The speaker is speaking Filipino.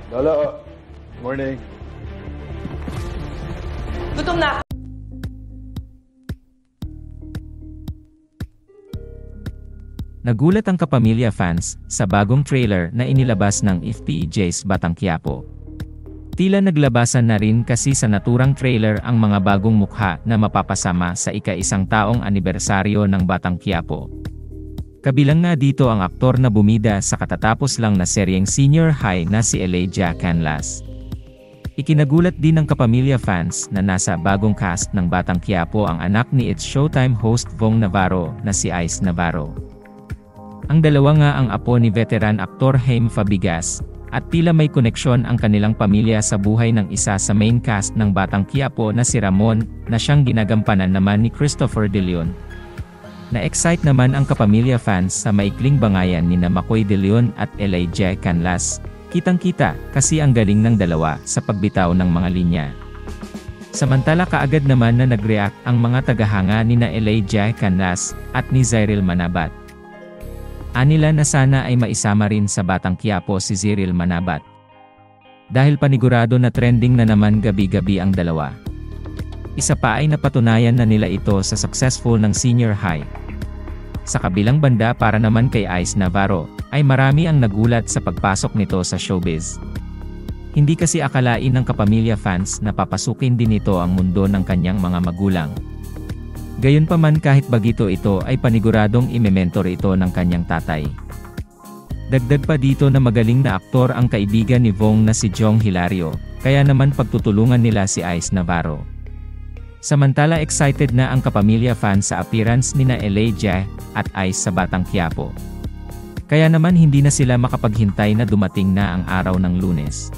Lolo, morning. Gutom na ako. Nagulat ang Kapamilya fans sa bagong trailer na inilabas ng FPJ's Batang Quiapo. Tila naglabasan na rin kasi sa naturang trailer ang mga bagong mukha na mapapasama sa ika-1 taong anibersaryo ng Batang Quiapo. Kabilang nga dito ang aktor na bumida sa katatapos lang na seryeng senior high na si Elijah Canlas. Ikinagulat din ng Kapamilya fans na nasa bagong cast ng Batang Quiapo ang anak ni It's Showtime host Vong Navarro na si Ice Navarro. Ang dalawa nga ang apo ni veteran aktor Jaime Fabigas, at tila may koneksyon ang kanilang pamilya sa buhay ng isa sa main cast ng Batang Quiapo na si Ramon, na siyang ginagampanan naman ni Christopher De Leon. Na-excite naman ang Kapamilya fans sa maikling bangayan ni Makoy De Leon at Elijah Canlas. Kitang-kita kasi ang galing ng dalawa sa pagbitaw ng mga linya. Samantala kaagad naman na nag-react ang mga tagahanga ni Elijah Canlas at ni Zyril Manabat. Anila na sana ay maisama rin sa Batang Quiapo si Zyril Manabat. Dahil panigurado na trending na naman gabi-gabi ang dalawa. Isa pa ay napatunayan na nila ito sa successful ng senior high. Sa kabilang banda para naman kay Ice Navarro, ay marami ang nagulat sa pagpasok nito sa showbiz. Hindi kasi akalain ng Kapamilya fans na papasukin din nito ang mundo ng kanyang mga magulang. Gayunpaman kahit bagito ito ay paniguradong imementor ito ng kanyang tatay. Dagdag pa dito na magaling na aktor ang kaibigan ni Vong na si Jong Hilario, kaya naman pagtutulungan nila si Ice Navarro. Samantala excited na ang Kapamilya fans sa appearance nina Elijah at Ice sa Batang Quiapo. Kaya naman hindi na sila makapaghintay na dumating na ang araw ng Lunes.